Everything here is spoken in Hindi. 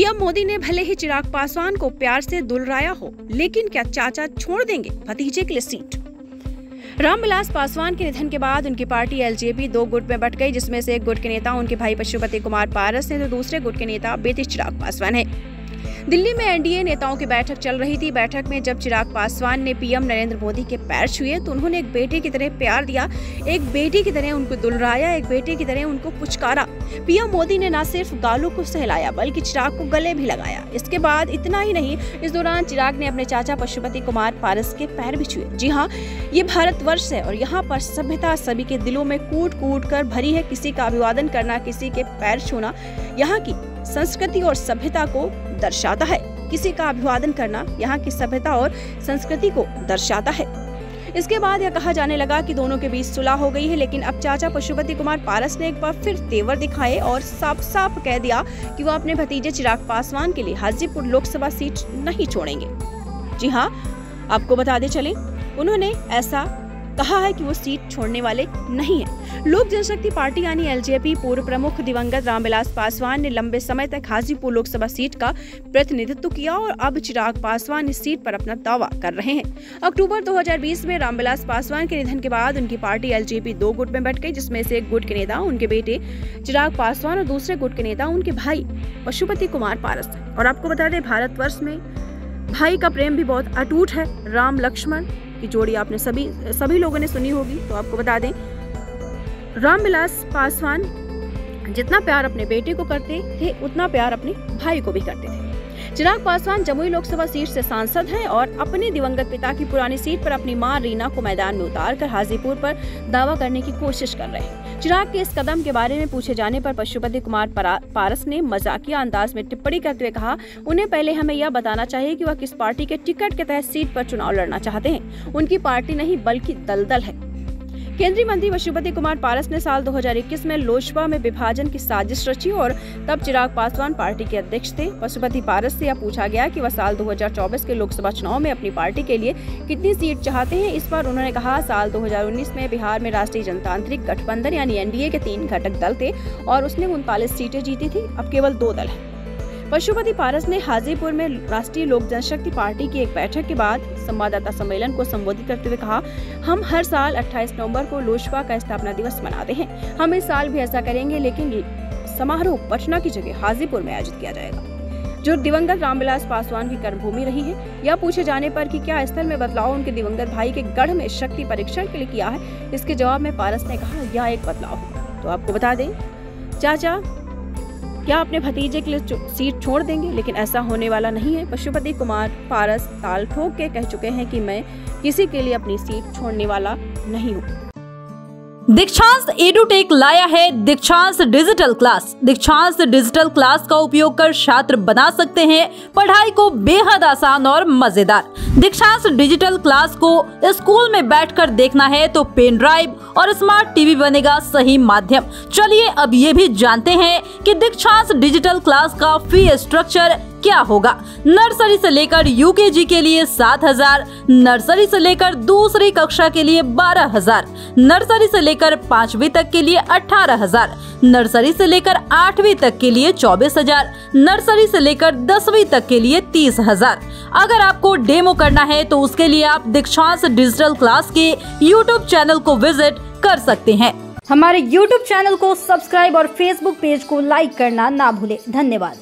पीएम मोदी ने भले ही चिराग पासवान को प्यार से दुलराया हो, लेकिन क्या चाचा छोड़ देंगे भतीजे के लिए सीट? रामविलास पासवान के निधन के बाद उनकी पार्टी एलजेपी 2 गुट में बंट गई, जिसमें से एक गुट के नेता उनके भाई पशुपति कुमार पारस हैं तो दूसरे गुट के नेता बेटे चिराग पासवान हैं। दिल्ली में एनडीए नेताओं की बैठक चल रही थी। बैठक में जब चिराग पासवान ने पीएम नरेंद्र मोदी के पैर छुए तो उन्होंने एक बेटे की तरह प्यार दिया, एक बेटी की तरह उनको दुलराया, एक बेटे की तरह उनको पुचकारा। पीएम मोदी ने न सिर्फ गालों को सहलाया बल्कि चिराग को गले भी लगाया। इसके बाद इतना ही नहीं, इस दौरान चिराग ने अपने चाचा पशुपति कुमार पारस के पैर भी छुए। जी हाँ, ये भारतवर्ष है और यहाँ पर सभ्यता सभी के दिलों में कूट कूट कर भरी है। किसी का अभिवादन करना, किसी के पैर छूना यहाँ की संस्कृति और सभ्यता को दर्शाता है। किसी का अभिवादन करना यहाँ की सभ्यता और संस्कृति को दर्शाता है। इसके बाद यह कहा जाने लगा कि दोनों के बीच सुलह हो गई है, लेकिन अब चाचा पशुपति कुमार पारस ने एक बार फिर तेवर दिखाए और साफ साफ कह दिया कि वह अपने भतीजे चिराग पासवान के लिए हाजीपुर लोकसभा सीट नहीं छोड़ेंगे। जी हाँ, आपको बताते चले, उन्होंने ऐसा कहा है कि वो सीट छोड़ने वाले नहीं है। लोक जनशक्ति पार्टी यानी एलजेपी पूर्व प्रमुख दिवंगत रामविलास पासवान ने लंबे समय तक हाजीपुर लोकसभा सीट का प्रतिनिधित्व किया और अब चिराग पासवान इस सीट पर अपना दावा कर रहे हैं। अक्टूबर 2020 में रामविलास पासवान के निधन के बाद उनकी पार्टी एलजेपी 2 गुट में बंट गई, जिसमें से एक गुट के नेता उनके बेटे चिराग पासवान और दूसरे गुट के नेता उनके भाई पशुपति कुमार पारस। और आपको बता दें, भारतवर्ष में भाई का प्रेम भी बहुत अटूट है। राम लक्ष्मण की जोड़ी आपने सभी लोगों ने सुनी होगी। तो आपको बता दें, रामविलास पासवान जितना प्यार अपने बेटे को करते थे उतना प्यार अपने भाई को भी करते थे। चिराग पासवान जमुई लोकसभा सीट से सांसद हैं और अपने दिवंगत पिता की पुरानी सीट पर अपनी मां रीना को मैदान में उतारकर हाजीपुर पर दावा करने की कोशिश कर रहे हैं। चिराग के इस कदम के बारे में पूछे जाने पर पशुपति कुमार पारस ने मजाकिया अंदाज में टिप्पणी करते हुए कहा, उन्हें पहले हमें यह बताना चाहिए कि वह किस पार्टी के टिकट के तहत सीट पर चुनाव लड़ना चाहते हैं। उनकी पार्टी नहीं बल्कि दलदल है। केंद्रीय मंत्री पशुपति कुमार पारस ने साल 2021 में लोजपा में विभाजन की साजिश रची और तब चिराग पासवान पार्टी के अध्यक्ष थे। पशुपति पारस से यह पूछा गया कि वह साल 2024 के लोकसभा चुनाव में अपनी पार्टी के लिए कितनी सीट चाहते हैं। इस पर उन्होंने कहा, साल 2019 में बिहार में राष्ट्रीय जनतांत्रिक गठबंधन यानी एनडीए के 3 घटक दल थे और उसने 39 सीटें जीती थी। अब केवल 2 दल हैं। पशुपति पारस ने हाजीपुर में राष्ट्रीय लोक जनशक्ति पार्टी की एक बैठक के बाद संवाददाता सम्मेलन को संबोधित करते हुए कहा, हम हर साल 28 नवंबर को लोजपा का स्थापना दिवस मनाते हैं। हम इस साल भी ऐसा करेंगे, लेकिन समारोह पटना की जगह हाजीपुर में आयोजित किया जाएगा, जो दिवंगत रामविलास पासवान की कर्मभूमि रही है। यह पूछे जाने पर कि क्या स्थल में बदलाव उनके दिवंगत भाई के गढ़ में शक्ति परीक्षण के लिए किया है, इसके जवाब में पारस ने कहा, यह एक बदलाव है। तो आपको बता दें, चाचा क्या अपने भतीजे के लिए सीट छोड़ देंगे, लेकिन ऐसा होने वाला नहीं है। पशुपति कुमार पारस ताल ठोक के कह चुके हैं कि मैं किसी के लिए अपनी सीट छोड़ने वाला नहीं हूँ। दीक्षांत एडुटेक लाया है दीक्षांत डिजिटल क्लास। दीक्षांत डिजिटल क्लास का उपयोग कर छात्र बना सकते हैं पढ़ाई को बेहद आसान और मजेदार। दीक्षांत डिजिटल क्लास को स्कूल में बैठकर देखना है तो पेन ड्राइव और स्मार्ट टीवी बनेगा सही माध्यम। चलिए अब ये भी जानते हैं कि दीक्षांत डिजिटल क्लास का फी स्ट्रक्चर क्या होगा। नर्सरी से लेकर यूकेजी के लिए 7,000, नर्सरी से लेकर दूसरी कक्षा के लिए 12,000, नर्सरी से लेकर 5वीं तक के लिए 18,000, नर्सरी से लेकर 8वीं तक के लिए 24,000, नर्सरी से लेकर 10वीं तक के लिए 30,000। अगर आपको डेमो करना है तो उसके लिए आप दीक्षांत डिजिटल क्लास के YouTube चैनल को विजिट कर सकते हैं। हमारे YouTube चैनल को सब्सक्राइब और Facebook पेज को लाइक करना ना भूले। धन्यवाद।